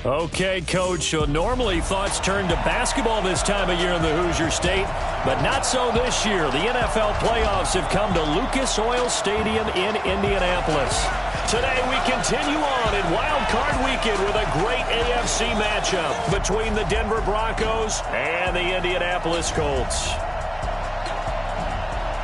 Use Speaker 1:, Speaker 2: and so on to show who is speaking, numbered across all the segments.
Speaker 1: Okay, Coach, so normally thoughts turn to basketball this time of year in the Hoosier State, but not so this year. The NFL playoffs have come to Lucas Oil Stadium in Indianapolis. Today we continue on in Wild Card Weekend with a great AFC matchup between the Denver Broncos and the Indianapolis Colts.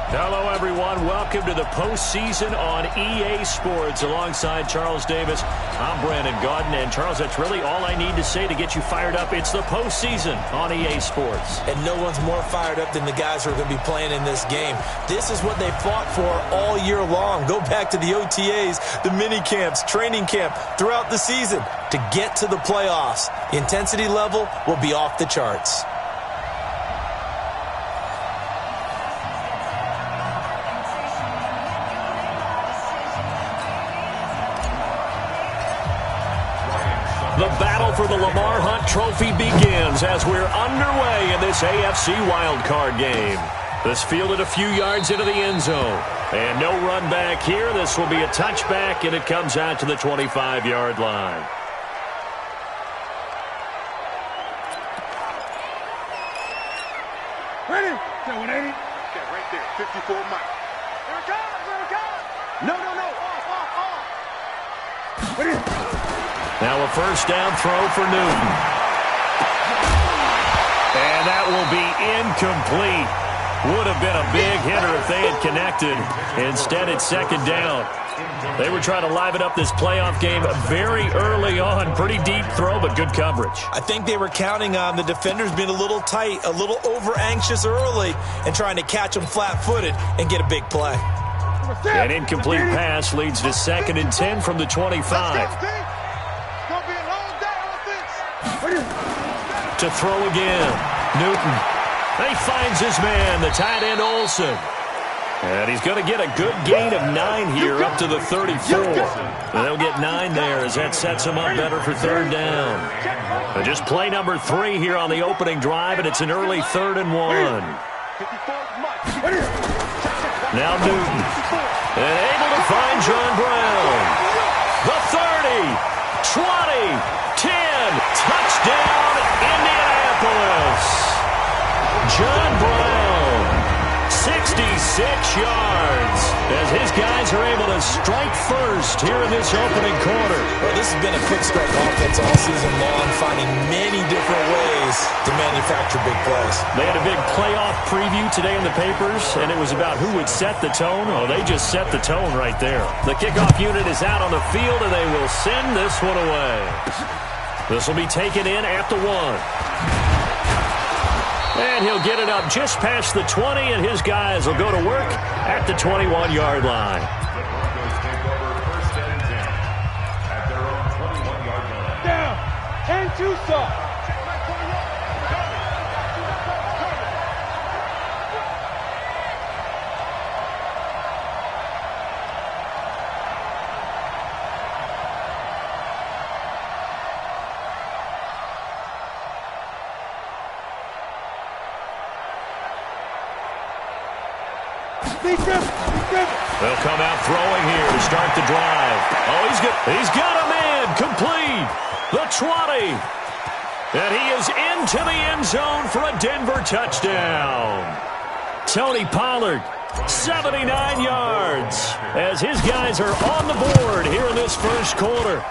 Speaker 1: Hello, everyone. Welcome to the postseason on EA Sports. Alongside Charles Davis, I'm Brandon Gaudin. And, Charles, that's really all I need to say to get you fired up. It's the postseason on EA Sports.
Speaker 2: And no one's more fired up than the guys who are going to be playing in this game. This is what they fought for all year long. Go back to the OTAs, the mini camps, training camp throughout the season to get to the playoffs. The intensity level will be off the charts.
Speaker 1: The battle for the Lamar Hunt Trophy begins as we're underway in this AFC wildcard game. This fielded a few yards into the end zone. And no run back here. This will be a touchback, and it comes out to the 25-yard line.
Speaker 3: Ready? Is that 180? Okay, right there. 54 Mike. Here it comes. Here it comes. No. Off. Ready?
Speaker 1: Now a first down throw for Newton. And that will be incomplete. Would have been a big hitter if they had connected. Instead, it's second down. They were trying to liven up this playoff game very early on. Pretty deep throw, but good coverage.
Speaker 2: I think they were counting on the defenders being a little tight, a little over-anxious early, and trying to catch them flat-footed and get a big play.
Speaker 1: An incomplete pass leads to 2nd and 10 from the 25. To throw again. Newton. He finds his man, the tight end Olsen. And he's going to get a good gain of 9 here up to the 34. And they'll get 9 there as that sets him up better for third down. And just play number 3 here on the opening drive, and it's an early 3rd and 1. Now Newton. And able to find John Brown. The 30, 20, 10, touchdown Indianapolis. John Brown, 66 yards, as his guys are able to strike first here in this opening quarter.
Speaker 2: Well, this has been a quick strike offense all season long, finding many different ways to manufacture big plays.
Speaker 1: They had a big playoff preview today in the papers, and it was about who would set the tone. Oh, they just set the tone right there. The kickoff unit is out on the field, and they will send this one away. This will be taken in at the 1. And he'll get it up just past the 20, and his guys will go to work at the 21-yard line.
Speaker 3: Down. And Tucson.
Speaker 1: They'll come out throwing here to start the drive. Oh, he's got a man complete. The 20. And he is into the end zone for a Denver touchdown. Tony Pollard, 79 yards, as his guys are on the board here in this first quarter.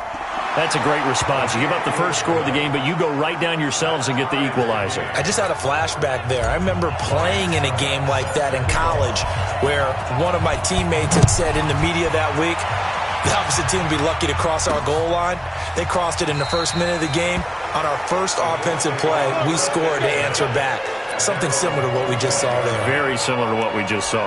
Speaker 1: That's a great response. You give up the first score of the game, but you go right down yourselves and get the equalizer.
Speaker 2: I just had a flashback there. I remember playing in a game like that in college where one of my teammates had said in the media that week, the opposite team would be lucky to cross our goal line. They crossed it in the first minute of the game. On our first offensive play, we scored to answer back. Something similar to what we just saw there.
Speaker 1: Very similar to what we just saw.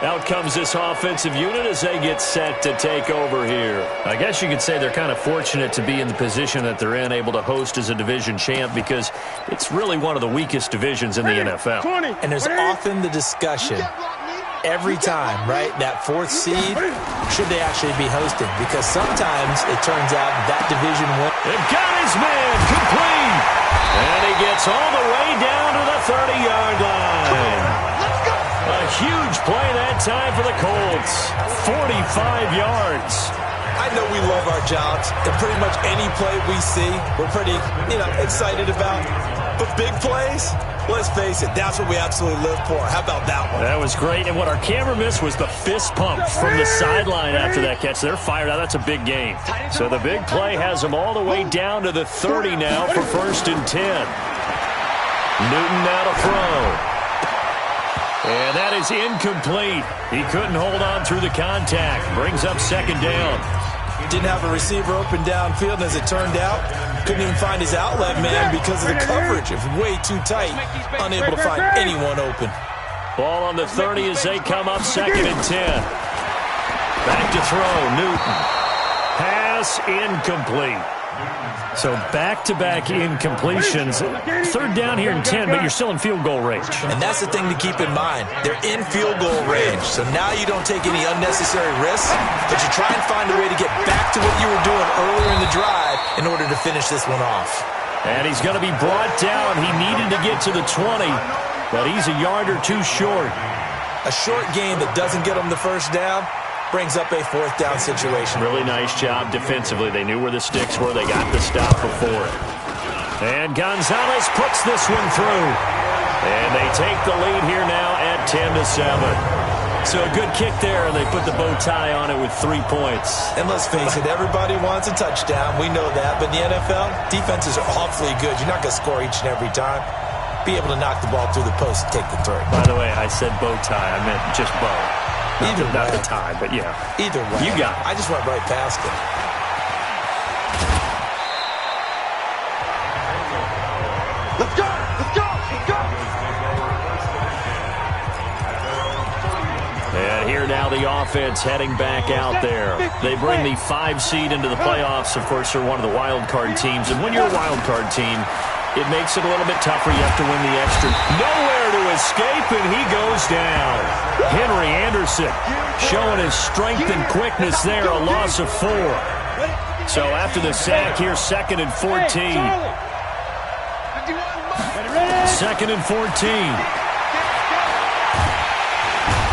Speaker 1: Out comes this offensive unit as they get set to take over here. I guess you could say they're kind of fortunate to be in the position that they're in, able to host as a division champ, because it's really one of the weakest divisions in the NFL.
Speaker 2: And there's often the discussion every time, right, that 4th seed, should they actually be hosting? Because sometimes it turns out that division win.
Speaker 1: They've got his man complete. And he gets all the way down to the 30-yard line. A huge play that time for the Colts. 45 yards.
Speaker 2: I know we love our jobs, and pretty much any play we see, we're pretty, excited about. But big plays, let's face it, that's what we absolutely live for. How about that one?
Speaker 1: That was great, and what our camera missed was the fist pump from the sideline after that catch. They're fired out. That's a big game. So the big play has them all the way down to the 30 now for 1st and 10. Newton now to throw. And that is incomplete. He couldn't hold on through the contact. Brings up 2nd down.
Speaker 2: Didn't have a receiver open downfield, and as it turned out, couldn't even find his outlet man because of the coverage. It was way too tight, unable to find anyone open.
Speaker 1: Ball on the 30 as they come up 2nd and 10. Back to throw, Newton. Pass incomplete. So back-to-back incompletions. 3rd down here in 10, but you're still in field goal range.
Speaker 2: And that's the thing to keep in mind. They're in field goal range. So now you don't take any unnecessary risks, but you try and find a way to get back to what you were doing earlier in the drive in order to finish this one off.
Speaker 1: And he's going to be brought down. He needed to get to the 20, but he's a yard or two short.
Speaker 2: A short game that doesn't get him the 1st down brings up a 4th down situation.
Speaker 1: Really nice job defensively. They knew where the sticks were. They got the stop before it. And Gonzalez puts this one through. And they take the lead here now at 10-7. So a good kick there, and they put the bow tie on it with 3 points.
Speaker 2: And let's face it, everybody wants a touchdown. We know that. But in the NFL, defenses are awfully good. You're not going to score each and every time. Be able to knock the ball through the post and take the 3.
Speaker 1: By the way, I said bow tie. I meant just bow. Not the tie, but yeah.
Speaker 2: Either way.
Speaker 1: You got it.
Speaker 2: I just went right past it.
Speaker 3: Let's go! Let's go! Let's go!
Speaker 1: And here now the offense heading back out there. They bring the 5 seed into the playoffs. Of course, they're one of the wild card teams. And when you're a wild card team, it makes it a little bit tougher. You have to win the extra. Nowhere to escape, and he goes down. Henry Anderson showing his strength and quickness there, a loss of 4. So after the sack here, 2nd and 14. 2nd and 14.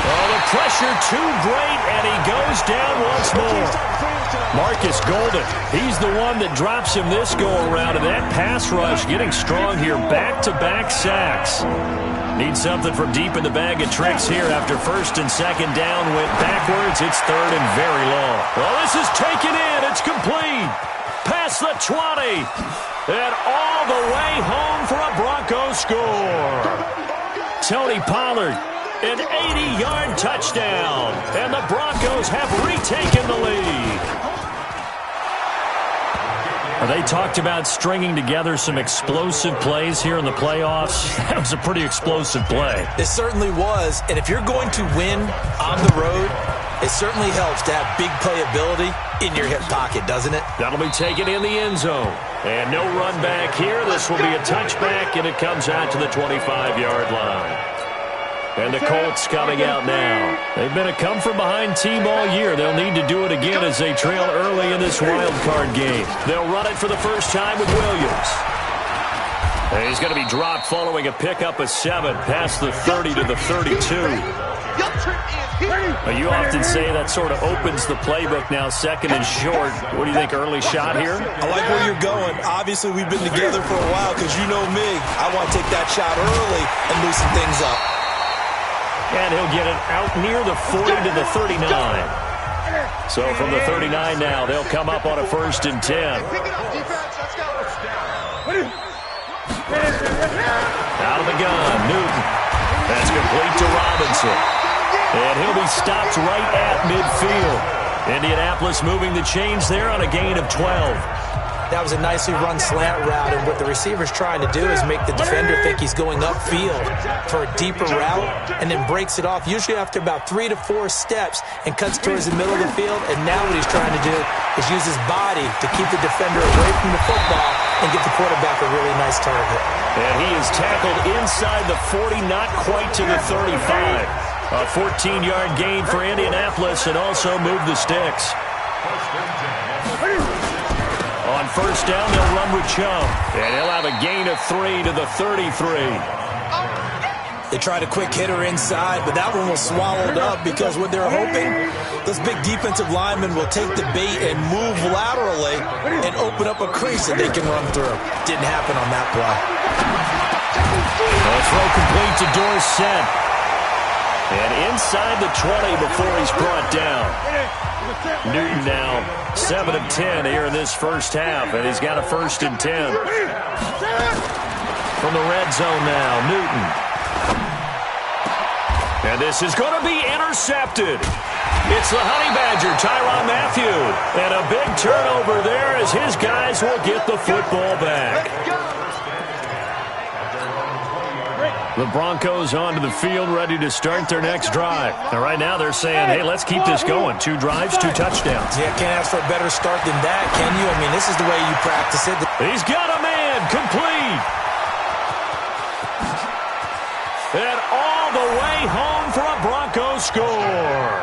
Speaker 1: Oh, the pressure too great, and he goes down once more. Marcus Golden, he's the one that drops him this go-around, and that pass rush getting strong here. Back-to-back sacks. Need something from deep in the bag of tricks here after 1st and 2nd down. Went backwards. It's 3rd and very long. Well, this is taken in. It's complete. Past the 20. And all the way home for a Broncos score. Tony Pollard, an 80-yard touchdown. And the Broncos have retaken the lead. They talked about stringing together some explosive plays here in the playoffs. That was a pretty explosive play.
Speaker 2: It certainly was. And if you're going to win on the road, it certainly helps to have big playability in your hip pocket, doesn't it?
Speaker 1: That'll be taken in the end zone. And no run back here. This will be a touchback, and it comes out to the 25-yard line. And the Colts coming out now. They've been a come-from-behind team all year. They'll need to do it again as they trail early in this wild card game. They'll run it for the first time with Williams. And he's going to be dropped following a pickup of 7 past the 30 to the 32. You often say that sort of opens the playbook now, 2nd and short. What do you think, early shot here?
Speaker 2: I like where you're going. Obviously, we've been together for a while because you know me. I want to take that shot early and loosen things up.
Speaker 1: And he'll get it out near the 40 to the 39. So from the 39 now, they'll come up on a 1st and 10. Out of the gun, Newton. That's complete to Robinson. And he'll be stopped right at midfield. Indianapolis moving the chains there on a gain of 12.
Speaker 2: That was a nicely run slant route, and what the receiver's trying to do is make the defender think he's going upfield for a deeper route and then breaks it off, usually after about 3 to 4 steps, and cuts towards the middle of the field. And now what he's trying to do is use his body to keep the defender away from the football and get the quarterback a really nice target.
Speaker 1: And he is tackled inside the 40, not quite to the 35. A 14-yard gain for Indianapolis, and also move the sticks. On 1st down, they'll run with Chubb. And he'll have a gain of 3 to the 33.
Speaker 2: They tried a quick hitter inside, but that one was swallowed up because what they're hoping, those big defensive linemen will take the bait and move laterally and open up a crease that they can run through. Didn't happen on that play.
Speaker 1: Throw complete to Dorsett. And inside the 20 before he's brought down. Newton now 7 of 10 here in this first half, and he's got a 1st and 10. From the red zone now, Newton. And this is going to be intercepted. It's the Honey Badger, Tyrann Mathieu. And a big turnover there as his guys will get the football back. The Broncos onto the field, ready to start their next drive. And right now they're saying, hey, let's keep this going. 2 drives, 2 touchdowns.
Speaker 2: Yeah, can't ask for a better start than that, can you? I mean, this is the way you practice it.
Speaker 1: He's got a man, complete. And all the way home for a Broncos score.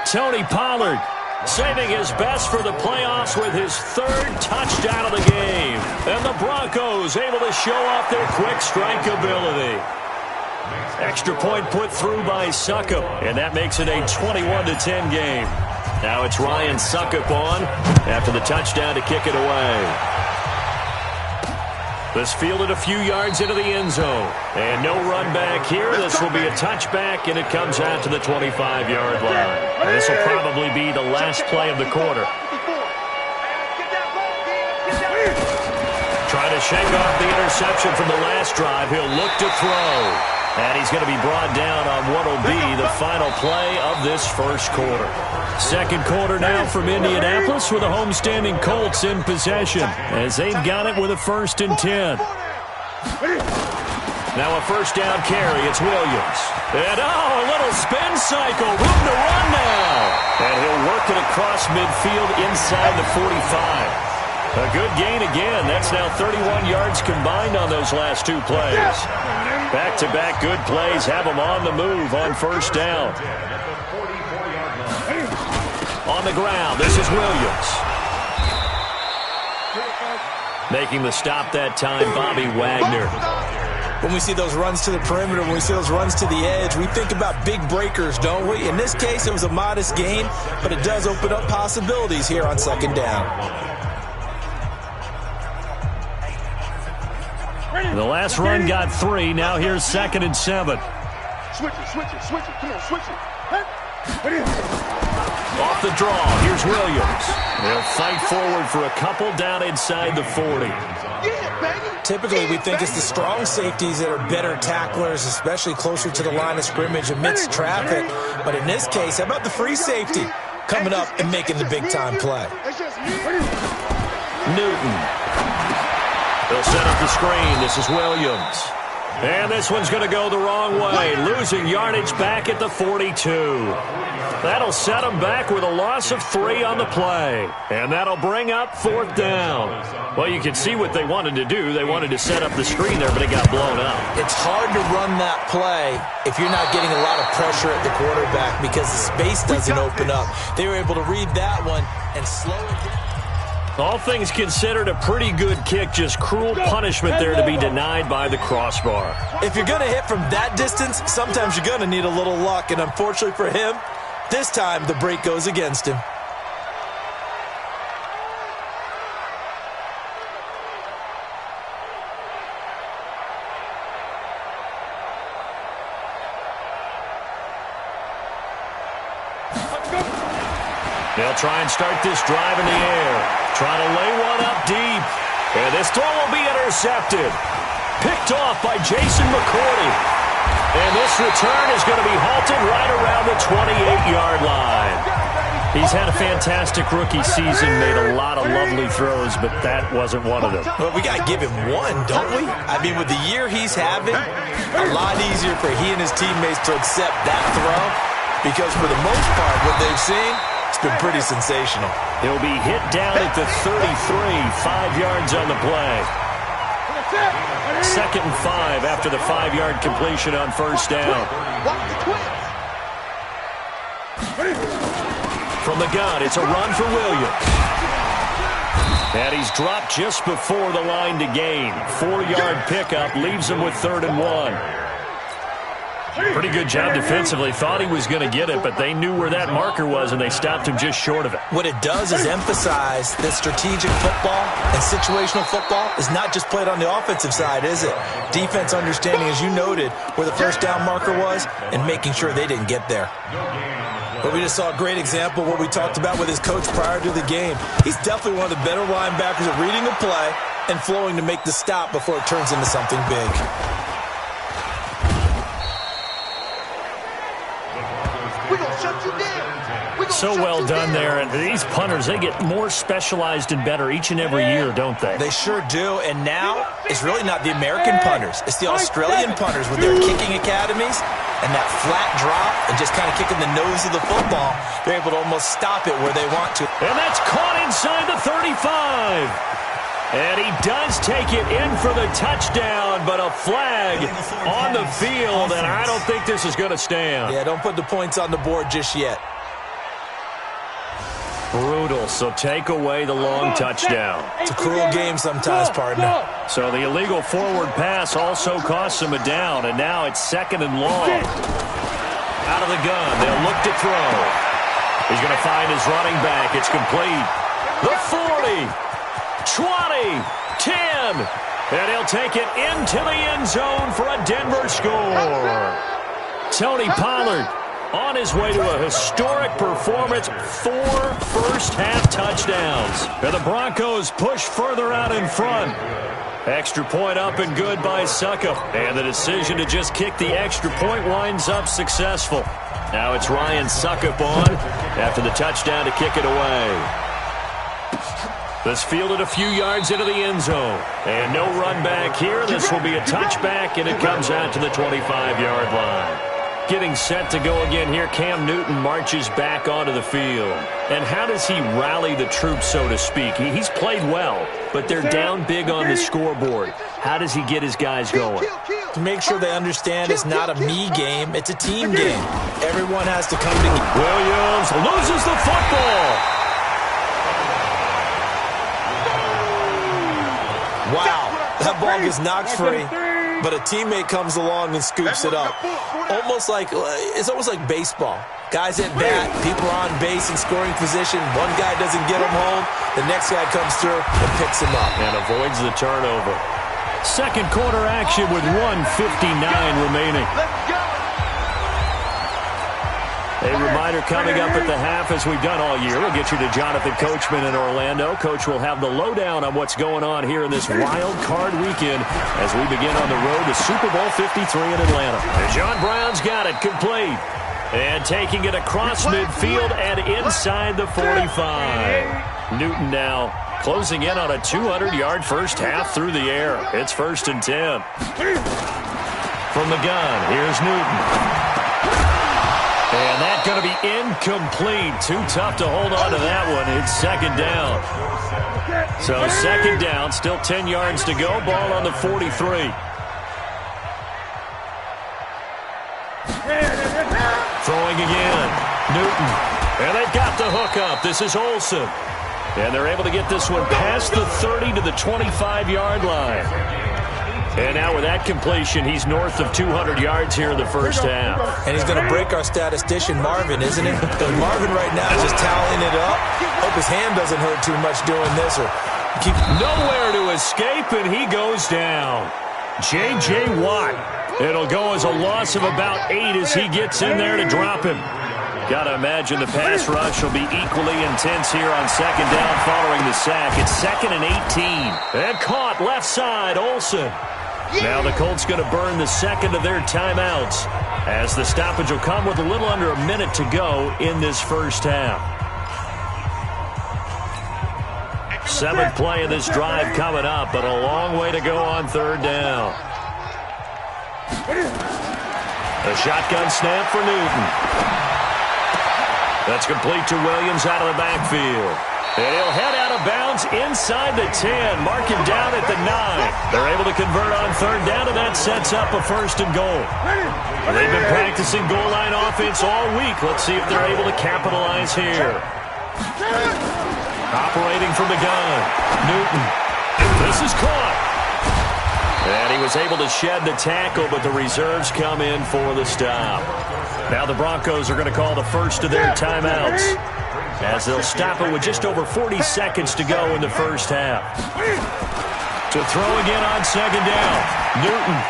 Speaker 1: Tony Pollard saving his best for the playoffs with his 3rd touchdown of the game. And the Broncos able to show off their quick strike ability. Extra point put through by Succop, and that makes it a 21-10 game. Now it's Ryan Succop on after the touchdown to kick it away. This fielded a few yards into the end zone. And no run back here. This will be a touchback, and it comes out to the 25-yard line. This will probably be the last play of the quarter. Trying to shake off the interception from the last drive. He'll look to throw. And he's going to be brought down on what will be the final play of this first quarter. Second quarter now from Indianapolis with the homestanding Colts in possession as they've got it with a 1st and 10. Now a 1st down carry. It's Williams. And a little spin cycle. Room to run now. And he'll work it across midfield inside the 45. A good gain again. That's now 31 yards combined on those last 2 plays. Back-to-back good plays have them on the move on 1st down. On the ground, this is Williams. Making the stop that time, Bobby Wagner.
Speaker 2: When we see those runs to the perimeter, when we see those runs to the edge, we think about big breakers, don't we? In this case, it was a modest gain, but it does open up possibilities here on 2nd down.
Speaker 1: The last run got 3. Now here's 2nd and 7.
Speaker 3: Switch it. Come on, switch it.
Speaker 1: Off the draw, here's Williams. They'll fight forward for a couple down inside the 40.
Speaker 2: Typically, we think it's the strong safeties that are better tacklers, especially closer to the line of scrimmage amidst traffic. But in this case, how about the free safety coming up and making the big-time play?
Speaker 1: Newton. They'll set up the screen. This is Williams. And this one's going to go the wrong way. Losing yardage back at the 42. That'll set them back with a loss of 3 on the play. And that'll bring up 4th down. Well, you can see what they wanted to do. They wanted to set up the screen there, but it got blown up.
Speaker 2: It's hard to run that play if you're not getting a lot of pressure at the quarterback because the space doesn't open up. They were able to read that one and slow it down.
Speaker 1: All things considered, a pretty good kick. Just cruel punishment there to be denied by the crossbar.
Speaker 2: If you're going to hit from that distance, sometimes you're going to need a little luck. And unfortunately for him, this time the break goes against him.
Speaker 1: They'll try and start this drive in the air. Trying to lay one up deep. And this throw will be intercepted. Picked off by Jason McCourty. And this return is going to be halted right around the 28-yard line. He's had a fantastic rookie season, made a lot of lovely throws, but that wasn't one of them.
Speaker 2: Well, we got to give him one, don't we? I mean, with the year he's having, a lot easier for he and his teammates to accept that throw because for the most part, what they've seen, it's been pretty sensational.
Speaker 1: He'll be hit down at the 33, 5 yards on the play. 2nd and 5 after the 5-yard completion on 1st down. From the gun, it's a run for Williams. And he's dropped just before the line to gain. 4-yard pickup leaves him with 3rd and 1. Pretty good job defensively. Thought he was going to get it, but they knew where that marker was, and they stopped him just short of it.
Speaker 2: What it does is emphasize that strategic football and situational football is not just played on the offensive side, is it? Defense understanding, as you noted, where the first down marker was and making sure they didn't get there. But we just saw a great example of what we talked about with his coach prior to the game. He's definitely one of the better linebackers at reading a play and flowing to make the stop before it turns into something big.
Speaker 1: So well done there. And these punters, they get more specialized and better each and every year, don't they?
Speaker 2: They sure do. And now it's really not the American punters. It's the Australian punters with their kicking academies and that flat drop and just kind of kicking the nose of the football. They're able to almost stop it where they want to.
Speaker 1: And that's caught inside the 35. And he does take it in for the touchdown, but a flag on the field, and I don't think this is going to stand.
Speaker 2: Yeah, don't put the points on the board just yet.
Speaker 1: Brutal, so take away the long touchdown.
Speaker 2: It's a cruel game sometimes, partner.
Speaker 1: So the illegal forward pass also costs him a down, and now it's 2nd and long. Out of the gun, they'll look to throw. He's going to find his running back. It's complete. The 40. 20, 10, and he'll take it into the end zone for a Denver score. Tony Pollard on his way to a historic performance, 4 first-half touchdowns. And the Broncos push further out in front. Extra point up and good by Succop. And the decision to just kick the extra point winds up successful. Now it's Ryan Succop on after the touchdown to kick it away. This fielded a few yards into the end zone. And no run back here. This will be a touchback, and it comes out to the 25-yard line. Getting set to go again here, Cam Newton marches back onto the field. And how does he rally the troops, so to speak? He's played well, but they're down big on the scoreboard. How does he get his guys going?
Speaker 2: To make sure they understand it's not a me game, it's a team game. Everyone has to come together.
Speaker 1: Williams loses the football.
Speaker 2: Wow, that ball gets knocked free, but a teammate comes along and scoops it up. It's almost like baseball. Guys at bat, people are on base in scoring position. One guy doesn't get him home. The next guy comes through and picks him up.
Speaker 1: And avoids the turnover. Second quarter action with 1:59 remaining. A reminder coming up at the half, as we've done all year. We'll get you to Jonathan Coachman in Orlando. Coach will have the lowdown on what's going on here in this wild card weekend as we begin on the road to Super Bowl 53 in Atlanta. And John Brown's got it complete. And taking it across midfield and inside the 45. Newton now closing in on a 200-yard first half through the air. It's 1st and 10. From the gun, here's Newton. And that's going to be incomplete. Too tough to hold on to that one. It's 2nd down. So 2nd down, still 10 yards to go. Ball on the 43. Throwing again. Newton. And they've got the hook up. This is Olsen. And they're able to get this one past the 30 to the 25-yard line. And now with that completion, he's north of 200 yards here in the first half.
Speaker 2: And he's going to break our statistician, Marvin, isn't he? Because Marvin right now is just toweling it up. Hope his hand doesn't hurt too much doing this.
Speaker 1: Nowhere to escape, and he goes down. J.J. Watt. It'll go as a loss of about 8 as he gets in there to drop him. Got to imagine the pass rush will be equally intense here on 2nd down following the sack. It's 2nd and 18. And caught left side, Olsen. Now the Colts going to burn the second of their timeouts as the stoppage will come with a little under a minute to go in this first half. 7th play of this drive coming up, but a long way to go on 3rd down. A shotgun snap for Newton. That's complete to Williams out of the backfield. And he'll head out of bounds inside the 10. Mark him down at the 9. They're able to convert on 3rd down, and that sets up a 1st and goal. They've been practicing goal line offense all week. Let's see if they're able to capitalize here. Operating from the gun. Newton. This is caught. And he was was able to shed the tackle, but the reserves come in for the stop. Now the Broncos are going to call the first of their timeouts, as they'll stop it with just over 40 seconds to go in the first half. To throw again on second down. Newton.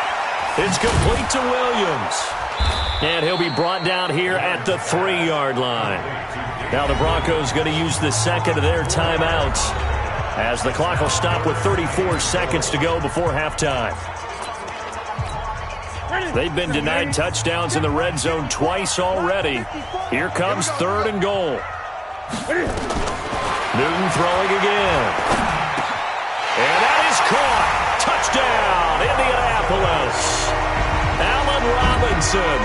Speaker 1: It's complete to Williams. And he'll be brought down here at the 3-yard line. Now the Broncos going to use the second of their timeouts, as the clock will stop with 34 seconds to go before halftime. They've been denied touchdowns in the red zone twice already. Here comes 3rd and goal. Newton throwing again. And that is caught. Touchdown, Indianapolis. Allen Robinson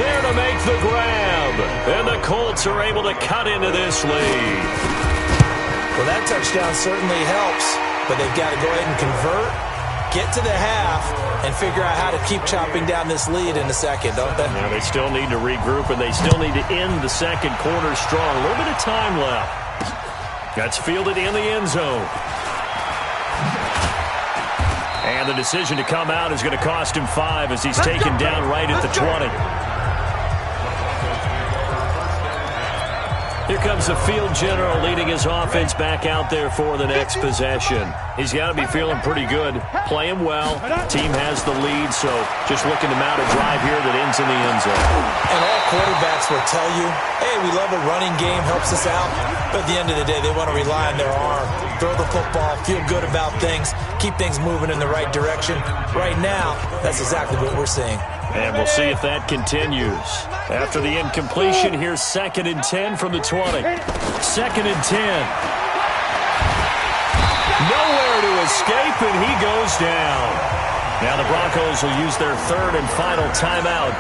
Speaker 1: there to make the grab. And the Colts are able to cut into this lead.
Speaker 2: Well, that touchdown certainly helps, but they've got to go ahead and convert, get to the half, and figure out how to keep chopping down this lead in the second, don't they?
Speaker 1: Yeah, they still need to regroup, and they still need to end the second quarter strong. A little bit of time left. That's fielded in the end zone. And the decision to come out is going to cost him 5 as he's taken down right at the 20. Here comes the field general leading his offense back out there for the next possession. He's got to be feeling pretty good, playing well. Team has the lead, so just looking to mount a drive here that ends in the end zone.
Speaker 2: And all quarterbacks will tell you, hey, we love a running game, helps us out. But at the end of the day, they want to rely on their arm, throw the football, feel good about things, keep things moving in the right direction. Right now, that's exactly what we're seeing.
Speaker 1: And we'll see if that continues. After the incompletion, here's 2nd and 10 from the 20. 2nd and 10. Nowhere to escape, and he goes down. Now the Broncos will use their 3rd and final timeout,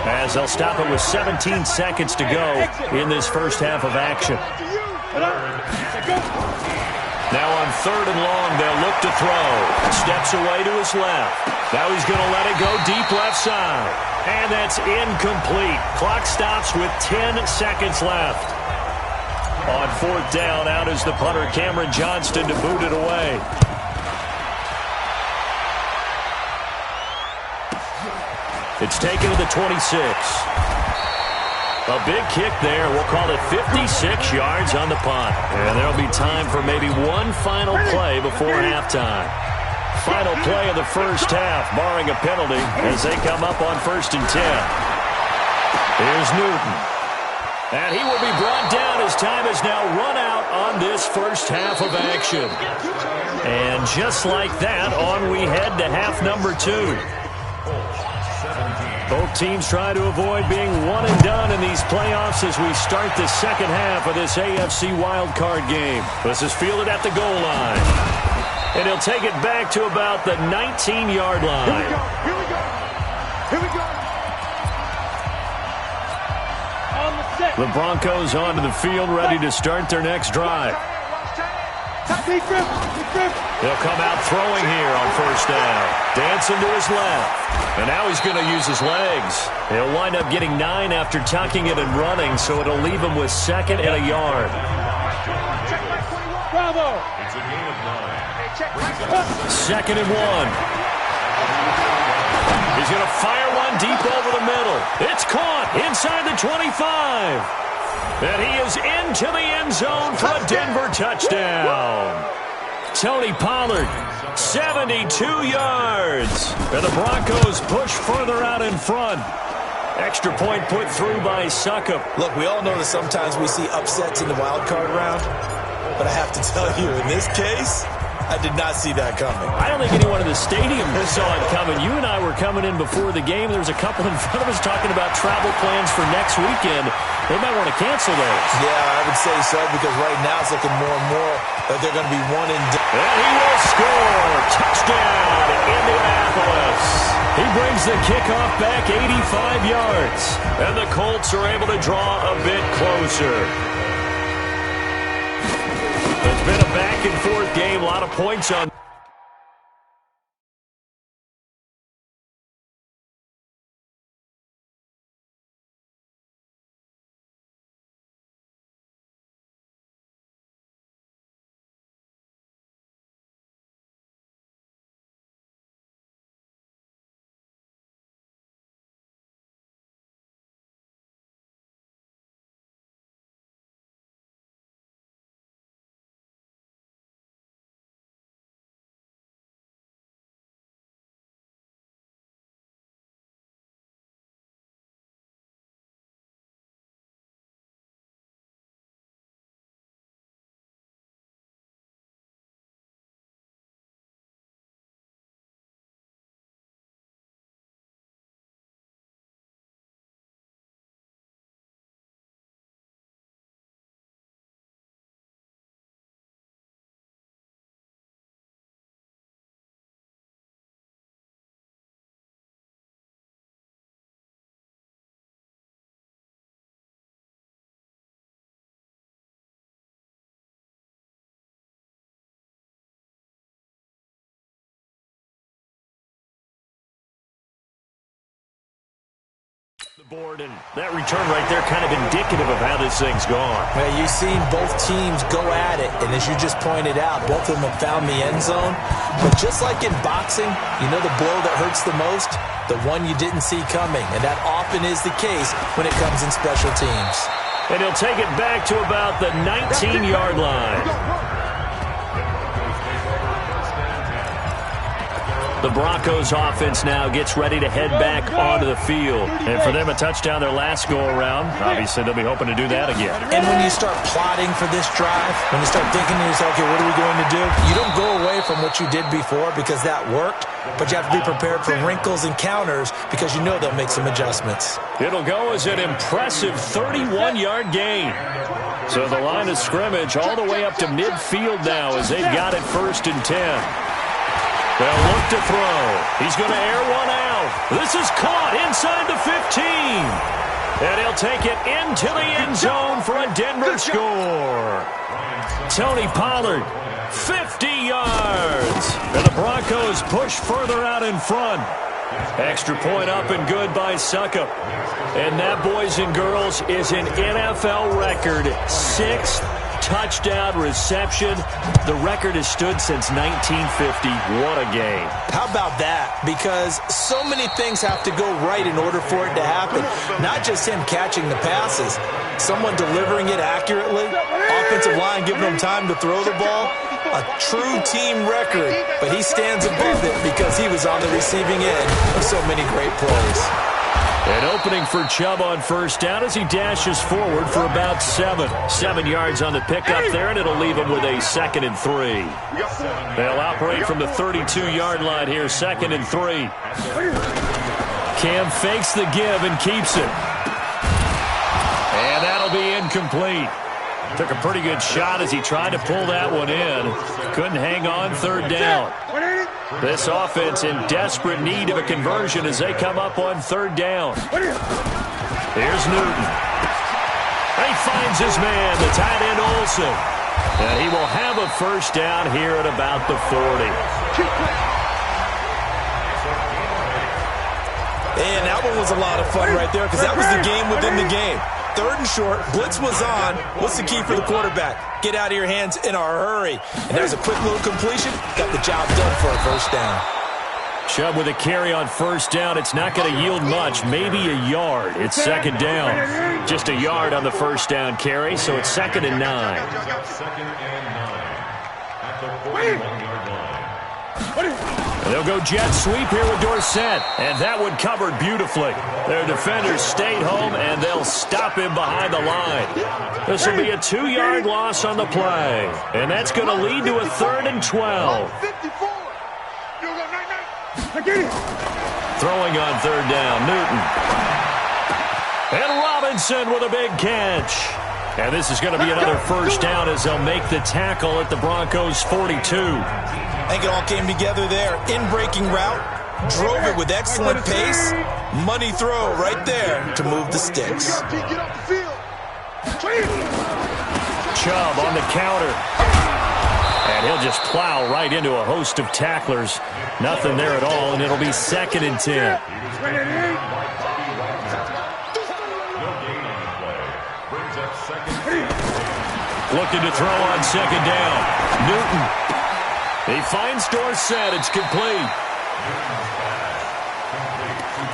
Speaker 1: as they'll stop it with 17 seconds to go in this first half of action. Now on 3rd and long, they'll look to throw. Steps away to his left. Now he's going to let it go deep left side. And that's incomplete. Clock stops with 10 seconds left. On 4th down, out is the punter, Cameron Johnston, to boot it away. It's taken to the 26. A big kick there. We'll call it 56 yards on the punt. And there'll be time for maybe one final play before halftime. Final play of the first half, barring a penalty, as they come up on 1st and 10. Here's Newton. And he will be brought down as time has now run out on this first half of action. And just like that, on we head to half number 2. Both teams try to avoid being one and done in these playoffs as we start the second half of this AFC wildcard game. This is fielded at the goal line. And he'll take it back to about the 19-yard line.
Speaker 3: Here we go. Here we go. On the set.
Speaker 1: The Broncos onto the field, ready to start their next drive. He'll come out throwing here on 1st down. Dancing to his left. And now he's going to use his legs. He'll wind up getting 9 after tucking it and running, so it'll leave him with 2nd and a yard.
Speaker 3: Bravo.
Speaker 1: 2nd and 1. He's going to fire one deep over the middle. It's caught inside the 25. And he is into the end zone for a Denver touchdown. Tony Pollard, 72 yards. And the Broncos push further out in front. Extra point put through by Succop.
Speaker 2: Look, we all know that sometimes we see upsets in the wild card round. But I have to tell you, in this case, I did not see that coming.
Speaker 1: I don't think anyone in the stadium saw it coming. You and I were coming in before the game. There was a couple in front of us talking about travel plans for next weekend. They might want to cancel those.
Speaker 2: Yeah, I would say so, because right now it's looking more and more that they're going to be one and done.
Speaker 1: And he will score. Touchdown, Indianapolis. He brings the kickoff back 85 yards. And the Colts are able to draw a bit closer. It's been a back-and-forth game. A lot of points on board, and that return right there kind of indicative of how this thing's gone.
Speaker 2: Well, you've seen both teams go at it, and as you just pointed out, both of them have found the end zone. But just like in boxing, you know the blow that hurts the most? The one you didn't see coming, and that often is the case when it comes in special teams.
Speaker 1: And he'll take it back to about the 19-yard line. The Broncos offense now gets ready to head back onto the field. And for them, a touchdown their last go-around. Obviously, they'll be hoping to do that again.
Speaker 2: And when you start plotting for this drive, when you start thinking to yourself, okay, what are we going to do? You don't go away from what you did before because that worked, but you have to be prepared for wrinkles and counters because you know they'll make some adjustments.
Speaker 1: It'll go as an impressive 31-yard gain. So the line of scrimmage all the way up to midfield now as they've got it 1st and 10. They'll look to throw. He's going to air one out. This is caught inside the 15. And he'll take it into the end zone for a Denver score. Tony Pollard, 50 yards. And the Broncos push further out in front. Extra point up and good by Succop. And that, boys and girls, is an NFL record 6th touchdown reception. The record has stood since 1950. What a game.
Speaker 2: How about that? Because so many things have to go right in order for it to happen. Not just him catching the passes. Someone delivering it accurately. Offensive line giving him time to throw the ball. A true team record. But he stands above it because he was on the receiving end of so many great plays.
Speaker 1: An opening for Chubb on 1st down as he dashes forward for about 7. 7 yards on the pickup there, and it'll leave him with a 2nd and 3. They'll operate from the 32-yard line here, 2nd and 3. Cam fakes the give and keeps it. And that'll be incomplete. Took a pretty good shot as he tried to pull that one in. Couldn't hang on 3rd down. This offense in desperate need of a conversion as they come up on 3rd down. Here's Newton. He finds his man, the tight end Olsen. And he will have a 1st down here at about the 40.
Speaker 2: And that one was a lot of fun right there because that was the game within the game. 3rd and short, blitz was on. What's the key for the quarterback? Get out of your hands in a hurry. And there's a quick little completion. Got the job done for a 1st down.
Speaker 1: Chubb with a carry on 1st down. It's not going to yield much, maybe a yard. It's 2nd down. Just a yard on the 1st down carry, so it's 2nd and 9.
Speaker 3: 2nd and 9 at the 41-yard line.
Speaker 1: They'll go jet sweep here with Dorsett, and that one covered beautifully. Their defenders stayed home, and they'll stop him behind the line. This will be a 2-yard loss on the play, and that's going to lead to a 3rd and 12. Throwing on 3rd down, Newton. And Robinson with a big catch. And this is going to be another 1st down as they'll make the tackle at the Broncos' 42.
Speaker 2: I think it all came together there. In-breaking route, drove it with excellent pace. Money throw right there to move the sticks.
Speaker 1: Chubb on the counter. And he'll just plow right into a host of tacklers. Nothing there at all, and it'll be 2nd and 10. Looking to throw on 2nd down. Newton. He finds Dorsett. It's complete.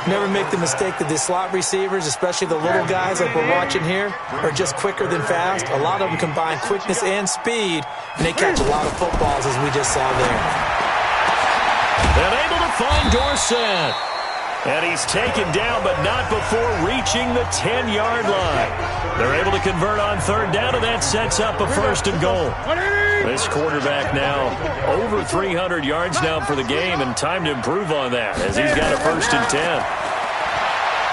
Speaker 2: Never make the mistake that the slot receivers, especially the little guys like we're watching here, are just quicker than fast. A lot of them combine quickness and speed, and they catch a lot of footballs, as we just saw there.
Speaker 1: They're able to find Dorsett. And he's taken down, but not before reaching the 10-yard line. They're able to convert on 3rd down, and that sets up a 1st and goal. This quarterback now over 300 yards now for the game, and time to improve on that as he's got a 1st and 10.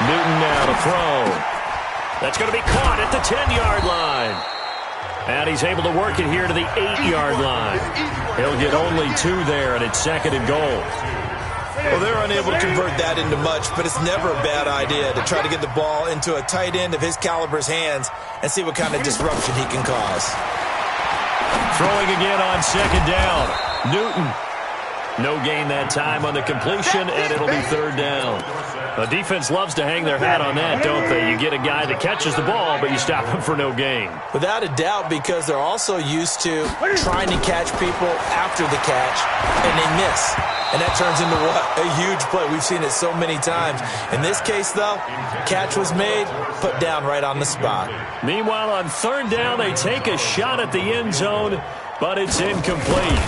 Speaker 1: Newton now to throw. That's going to be caught at the 10-yard line. And he's able to work it here to the 8-yard line. He'll get only 2 there, and it's 2nd and goal.
Speaker 2: Well, they're unable to convert that into much, but it's never a bad idea to try to get the ball into a tight end of his caliber's hands and see what kind of disruption he can cause.
Speaker 1: Throwing again on 2nd down. Newton. No gain that time on the completion, and it'll be third down. The defense loves to hang their hat on that, don't they? You get a guy that catches the ball, but you stop him for no gain.
Speaker 2: Without a doubt, because they're also used to trying to catch people after the catch, and they miss. And that turns into what? A huge play. We've seen it so many times. In this case, though, catch was made, put down right on the spot.
Speaker 1: Meanwhile, on third down, they take a shot at the end zone, but it's incomplete.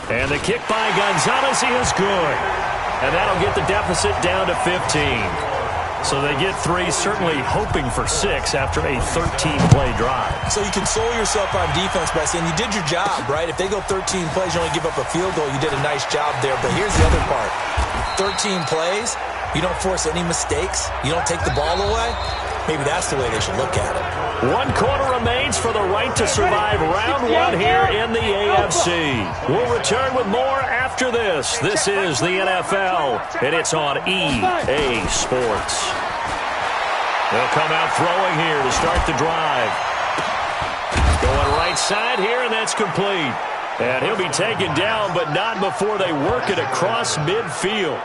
Speaker 1: And the kick by Gonzalez is good. And that'll get the deficit down to 15. So they get 3, certainly hoping for 6 after a 13-play drive.
Speaker 2: So you console yourself on defense by saying you did your job, right? If they go 13 plays, you only give up a field goal, you did a nice job there. But here's the other part. 13 plays, you don't force any mistakes, you don't take the ball away. Maybe that's the way they should look at it.
Speaker 1: 1 quarter remains for the right to survive round 1 here in the AFC. We'll return with more after this. This is the NFL, and it's on EA Sports. They'll come out throwing here to start the drive. Going right side here, and that's complete. And he'll be taken down, but not before they work it across midfield.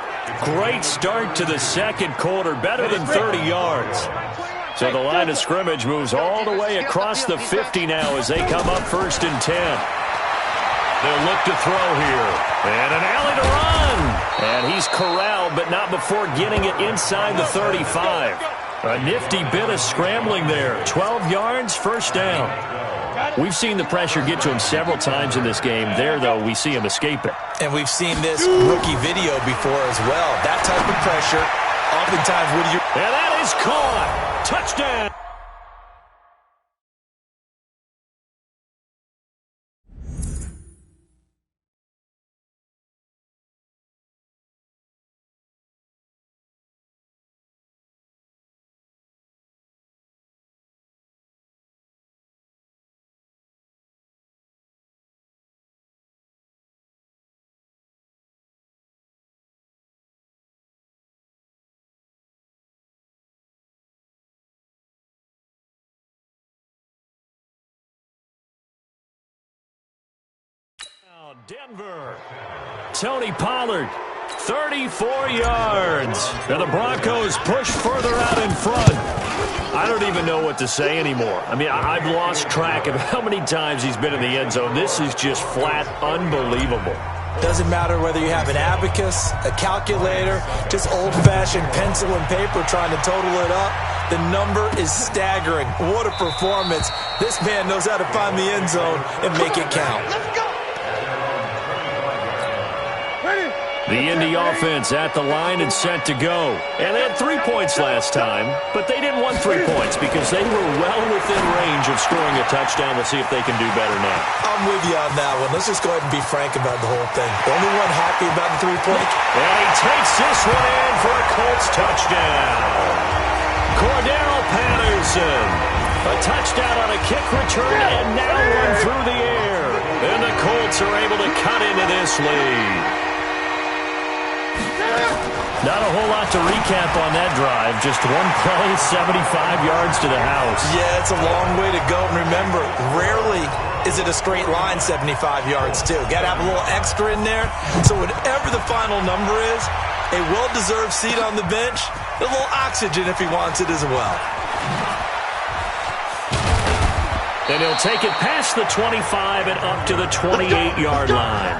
Speaker 1: Great start to the second quarter, better than 30 yards. So the line of scrimmage moves all the way across the 50 now as they come up 1st and 10. They'll look to throw here. And an alley to run. And he's corralled, but not before getting it inside the 35. A nifty bit of scrambling there. 12 yards, 1st down. We've seen the pressure get to him several times in this game. There, though, we see him escape it.
Speaker 2: And we've seen this rookie video before as well. That type of pressure, oftentimes, what do you...
Speaker 1: And that is caught. Touchdown. Denver. Tony Pollard, 34 yards. And the Broncos push further out in front. I don't even know what to say anymore. I mean, I've lost track of how many times he's been in the end zone. This is just flat unbelievable.
Speaker 2: Doesn't matter whether you have an abacus, a calculator, just old-fashioned pencil and paper trying to total it up. The number is staggering. What a performance. This man knows how to find the end zone and make it count.
Speaker 1: The Indy offense at the line and set to go. And they had 3 points last time, but they didn't want 3 points because they were well within range of scoring a touchdown. We'll see if they can do better now.
Speaker 2: I'm with you on that one. Let's just go ahead and be frank about the whole thing. The only one happy about the 3-point.
Speaker 1: And he takes this one in for a Colts touchdown. Cordero Patterson. A touchdown on a kick return and now one through the air. And the Colts are able to cut into this lead. Not a whole lot to recap on that drive. Just one play, 75 yards to the house.
Speaker 2: Yeah, it's a long way to go. And remember, rarely is it a straight line 75 yards, too. Got to have a little extra in there. So whatever the final number is, a well-deserved seat on the bench, a little oxygen if he wants it as well.
Speaker 1: And he'll take it past the 25 and up to the 28-yard line.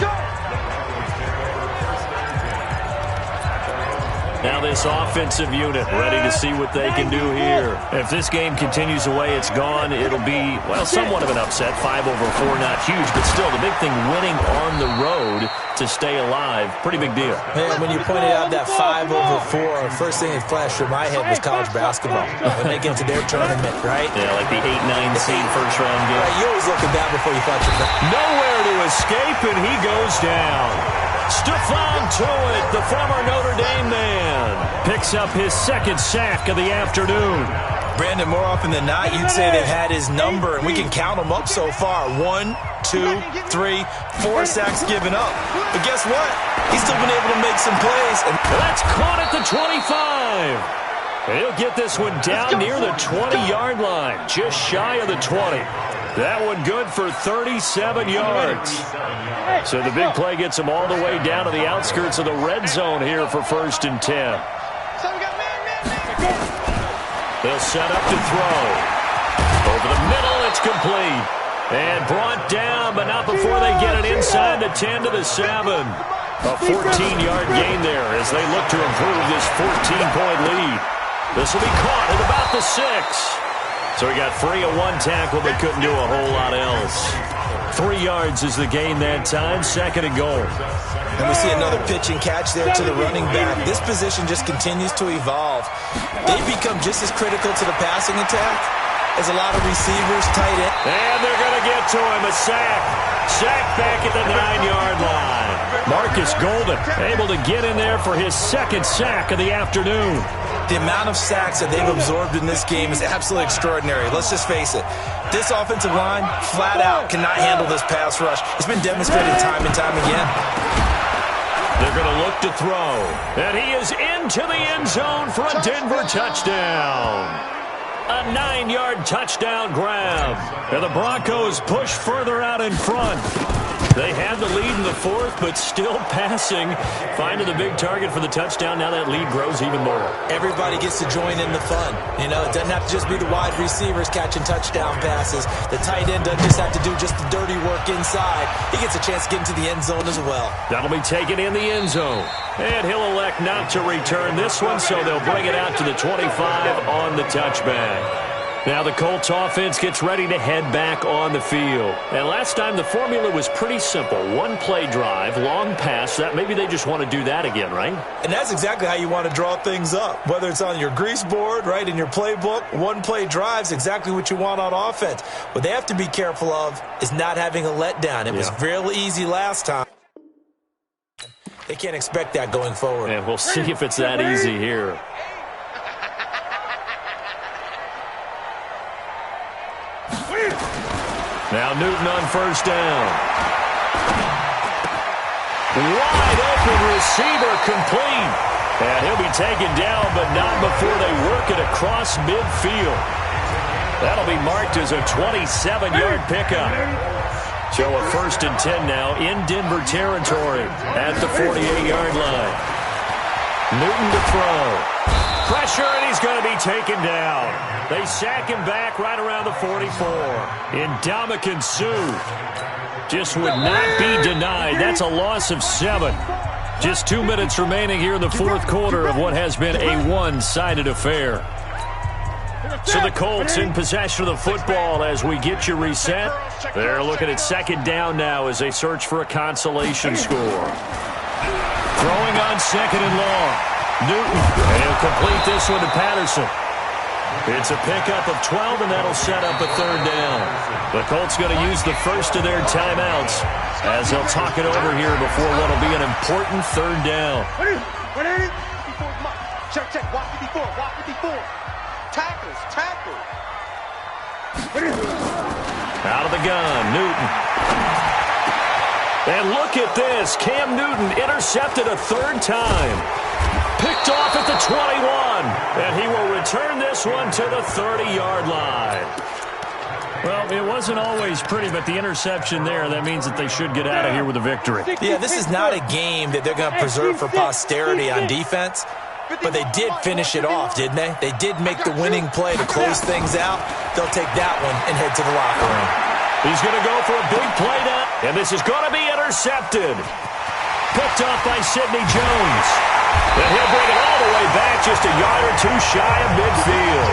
Speaker 1: Now this offensive unit ready to see what they can do here. If this game continues the way it's gone, it'll be, well, somewhat of an upset. 5 over 4, not huge, but still the big thing, winning on the road to stay alive. Pretty big deal.
Speaker 2: Man, when you pointed out that 5 over 4, first thing that flashed through my head was college basketball. When they get to their tournament, right?
Speaker 1: Yeah, like the 8-9 seed first round game.
Speaker 2: Right, you always look at that before you thought you're done.
Speaker 1: Nowhere to escape, and he goes down. Stephon Tuitt, the former Notre Dame man, picks up his second sack of the afternoon.
Speaker 2: Brandon, more often than not, you'd say they've had his number, and we can count them up so far. 1, 2, 3, 4 sacks given up. But guess what? He's still been able to make some plays. And
Speaker 1: that's caught at the 25. And he'll get this one down near the 20-yard line, just shy of the 20. That one good for 37 yards. So the big play gets them all the way down to the outskirts of the red zone here for 1st and 10. They'll set up to throw. Over the middle, it's complete. And brought down, but not before they get it inside the 10 to the 7. A 14-yard gain there as they look to improve this 14-point lead. This will be caught at about the 6. So he got free of one tackle, but couldn't do a whole lot else. 3 yards is the gain that time, 2nd and goal.
Speaker 2: And we see another pitch and catch there to the running back. This position just continues to evolve. They become just as critical to the passing attack as a lot of receivers, tight end.
Speaker 1: And they're going to get to him, a sack. Sack back at the 9-yard line. Marcus Golden able to get in there for his 2nd sack of the afternoon.
Speaker 2: The amount of sacks that they've absorbed in this game is absolutely extraordinary. Let's just face it. This offensive line, flat out, cannot handle this pass rush. It's been demonstrated time and time again.
Speaker 1: They're going to look to throw. And he is into the end zone for a Denver touchdown. A 9-yard touchdown grab. And the Broncos push further out in front. They had the lead in the 4th, but still passing. Finding the big target for the touchdown. Now that lead grows even more.
Speaker 2: Everybody gets to join in the fun. You know, it doesn't have to just be the wide receivers catching touchdown passes. The tight end doesn't just have to do just the dirty work inside. He gets a chance to get into the end zone as well.
Speaker 1: That'll be taken in the end zone. And he'll elect not to return this one, so they'll bring it out to the 25 on the touchback. Now the Colts offense gets ready to head back on the field. And last time the formula was pretty simple. 1-play drive, long pass. That maybe they just want to do that again, right?
Speaker 2: And that's exactly how you want to draw things up. Whether it's on your grease board, right, in your playbook, 1-play drive's exactly what you want on offense. What they have to be careful of is not having a letdown. It was real easy last time. They can't expect that going forward.
Speaker 1: And we'll see if it's that easy here. Now Newton on 1st down. Wide open receiver complete. And he'll be taken down, but not before they work it across midfield. That'll be marked as a 27-yard pickup. So a 1st and 10 now in Denver territory at the 48-yard line. Newton to throw. Pressure, and he's going to be taken down. They sack him back right around the 44. Ndamukong Suh just would not be denied. That's a loss of 7. Just 2 minutes remaining here in the 4th quarter of what has been a one-sided affair. So the Colts in possession of the football as we get you reset. They're looking at 2nd down now as they search for a consolation score. Throwing on 2nd and long. Newton, and he'll complete this one to Patterson. It's a pickup of 12, and that'll set up a 3rd down. The Colts going to use the first of their timeouts as they'll talk it over here before what will be an important 3rd down.
Speaker 3: Check. Walk 54. Tackles.
Speaker 1: Out of the gun, Newton. And look at this. Cam Newton intercepted a 3rd time. Picked off at the 21. And he will return this one to the 30-yard line. Well, it wasn't always pretty, but the interception there, that means that they should get out of here with a victory.
Speaker 2: Yeah, this is not a game that they're going to preserve for posterity on defense. But they did finish it off, didn't they? They did make the winning play to close things out. They'll take that one and head to the locker room.
Speaker 1: He's going to go for a big play now. And this is going to be intercepted. Picked off by Sidney Jones. And he'll bring it all the way back just a yard or two shy of midfield.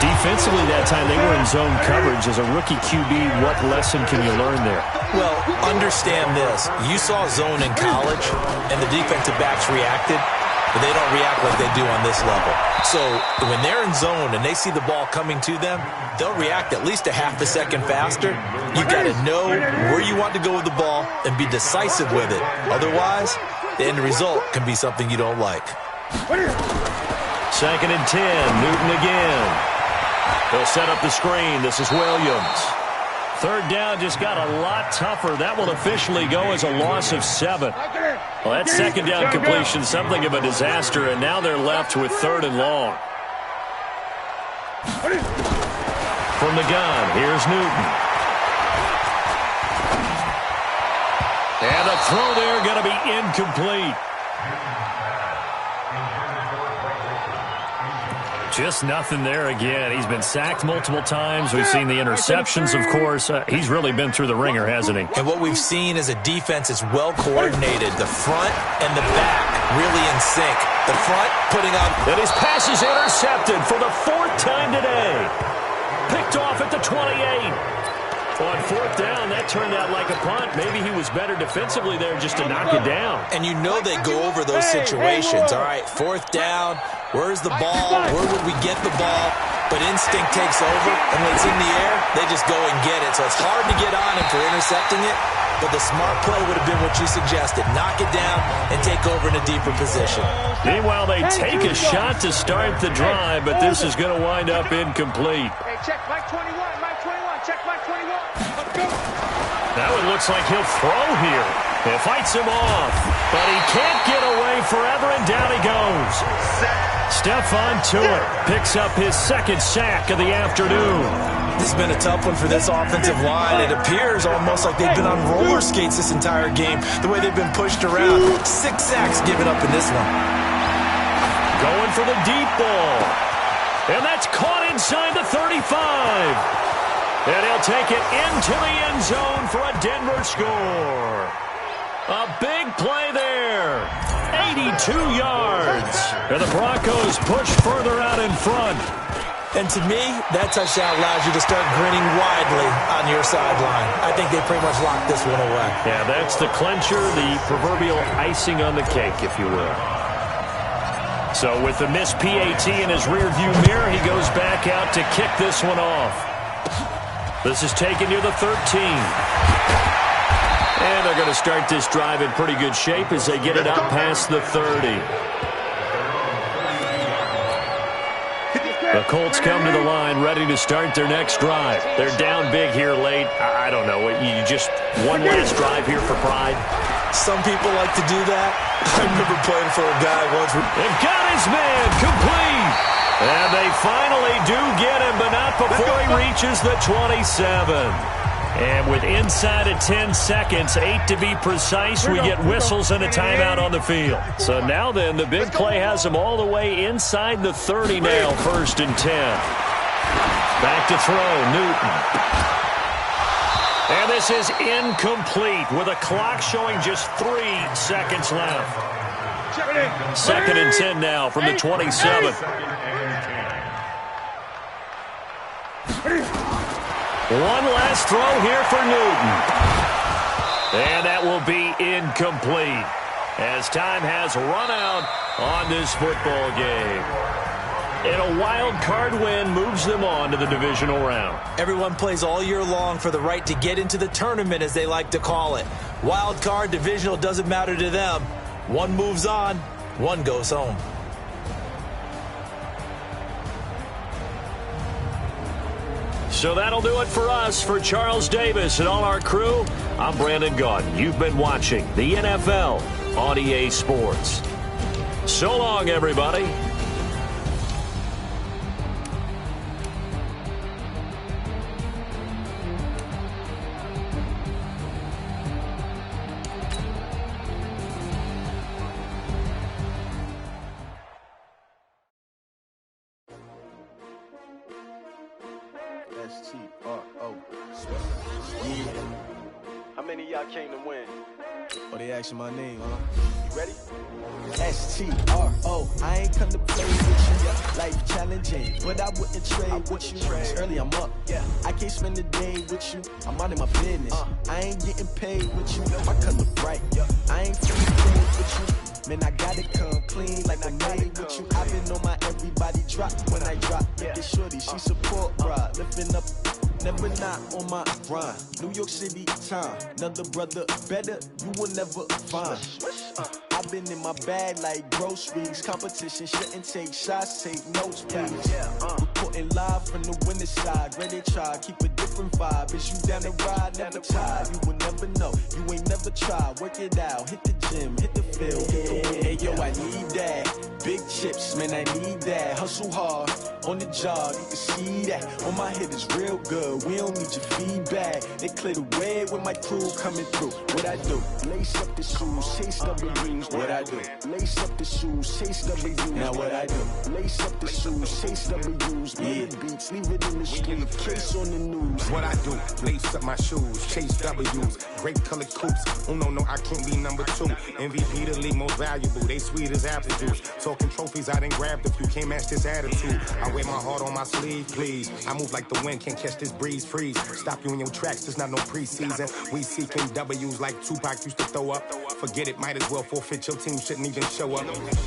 Speaker 1: Defensively that time, they were in zone coverage. As a rookie QB, what lesson can you learn there?
Speaker 2: Well, understand this. You saw zone in college, and the defensive backs reacted, but they don't react like they do on this level. So when they're in zone and they see the ball coming to them, they'll react at least a half a second faster. You've got to know where you want to go with the ball and be decisive with it. Otherwise, the end result can be something you don't like.
Speaker 1: 2nd and 10, Newton again. They'll set up the screen. This is Williams. 3rd down just got a lot tougher. That will officially go as a loss of 7. Well, that 2nd down completion, something of a disaster, and now they're left with 3rd and long. from the gun. Here's Newton. And the throw there going to be incomplete. Just nothing there again. He's been sacked multiple times. We've seen the interceptions, of course. He's really been through the ringer, hasn't he?
Speaker 2: And what we've seen is a defense that's well coordinated. The front and the back really in sync. The front putting on...
Speaker 1: And his pass is intercepted for the 4th time today. Picked off at the 28. On 4th down, that turned out like a punt. Maybe he was better defensively there just to knock it down.
Speaker 2: And you know they go over those situations. All right, 4th down, where's the ball? Where would we get the ball? But instinct takes over, and when it's in the air, they just go and get it. So it's hard to get on him for intercepting it, but the smart play would have been what you suggested. Knock it down and take over in a deeper position.
Speaker 1: Meanwhile, they take a shot to start the drive, but this is going to wind up incomplete.
Speaker 3: Hey, check Mike 21, Mike 21, check Mike 21. Let's go.
Speaker 1: Now it looks like he'll throw here. It fights him off, but he can't get away forever, and down he goes. Stephon Tuitt picks up his 2nd sack of the afternoon.
Speaker 2: This has been a tough one for this offensive line. It appears almost like they've been on roller skates this entire game, the way they've been pushed around. 6 sacks given up in this one.
Speaker 1: Going for the deep ball. And that's caught inside the 35. And he'll take it into the end zone for a Denver score. A big play there. 82 yards. And the Broncos push further out in front.
Speaker 2: And to me, that touchdown allows you to start grinning widely on your sideline. I think they pretty much locked this one away.
Speaker 1: Yeah, that's the clincher, the proverbial icing on the cake, if you will. So with the missed PAT in his rearview mirror, he goes back out to kick this one off. This is taken near the 13. And they're going to start this drive in pretty good shape as they get it out past the 30. The Colts come to the line ready to start their next drive. They're down big here late. I don't know. You just one last drive here for pride?
Speaker 2: Some people like to do that. I remember playing for a guy once.
Speaker 1: They've got his man complete. And they finally do get him, but not before he reaches the 27. And with inside of 10 seconds, 8 to be precise, we get whistles and a timeout on the field. So now then, the big play has them all the way inside the 30 now, 1st and 10. Back to throw, Newton. And this is incomplete with a clock showing just 3 seconds left. 2nd and 10 now from the 27. One last throw here for Newton. And that will be incomplete as time has run out on this football game. And a wild card win moves them on to the divisional round.
Speaker 2: Everyone plays all year long for the right to get into the tournament, as they like to call it. Wild card, divisional, doesn't matter to them. One moves on, one goes home.
Speaker 1: So that'll do it for us. For Charles Davis and all our crew, I'm Brandon Gaudin. You've been watching the NFL on EA Sports. So long, everybody.
Speaker 4: S-T-R-O. Yeah. How many of y'all came to win? Oh, they asking my name, huh? You ready? S-T-R-O. I ain't come to play with you. Life challenging, but I wouldn't trade with you. It's early, I'm up. I can't spend the day with you. I'm out of my business. I ain't getting paid with you. My color bright. I ain't feeling paid with you. Man, I gotta come clean like I'm made with you. I've been on my everybody drop when I drop. This shorty, she support, bruh. Lifting up, never not on my grind. New York City time, another brother better, you will never find. I I've been in my bag like groceries. Competition shouldn't take shots, take notes, please. Reporting live from the winning side. Ready to try, keep a different vibe. Is you down the ride, never tired. You will never know, you ain't never tried. Work it out, hit the gym, hit the field. Hey yo, I need that. Big chips, man, I need that. Hustle hard, on the job, you can see that. On my head is real good, we don't need your feedback. They clear the way with my crew coming through. What I do? Lace up the shoes, chase W's. What I do? Lace up the shoes, chase W's. Now what I do? Lace up the shoes, chase W's. Yeah, beats, leave it in the street, case on the news.
Speaker 5: What I do? Lace up my shoes, chase W's. Grape colored coops. Oh no, I can't be number 2. MVP the league most valuable. They sweet as apple juice. Talking trophies, I didn't grab the few. Can't match this attitude. I wear my heart on my sleeve, please. I move like the wind, can't catch this breeze, freeze. Stop you in your tracks, there's not no preseason. We seeking W's like Tupac used to throw up. Forget it, might as well forfeit. Your team shouldn't even show up.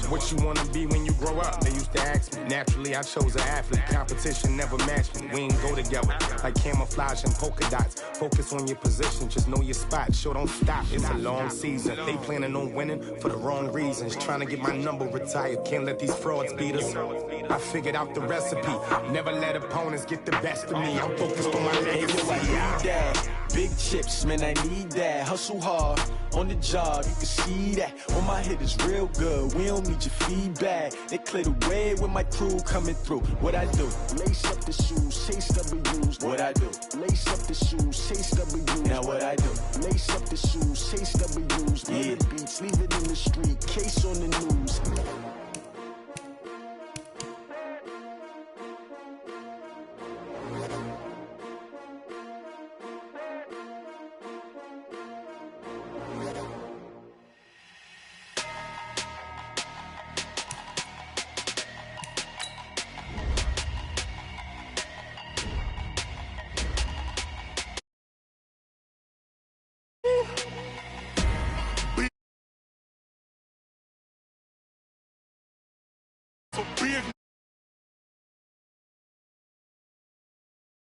Speaker 5: What you wanna be when you grow up? They used to ask me. Naturally, I chose an athlete. Competition never matched me. We ain't go together like camouflage and polka dots. Focus on your position, just know your spot. Sure, don't stop. It's a long season. They planning on winning for the wrong reasons. Trying to get my number retired. Can't let these frauds beat us. I figured out the recipe. Never let opponents get the best of me. I'm focused on my legacy.
Speaker 4: I need that. Big chips, man, I need that. Hustle hard, on the job, you can see that. On my head is real good, we don't need your feedback. They clear the way with my crew coming through. What I do? Lace up the shoes, chase W's. What I do? Lace up the shoes, chase W's. Now what I do? Lace up the shoes, chase W's. Yeah, beats, leave it in the street, case on the news.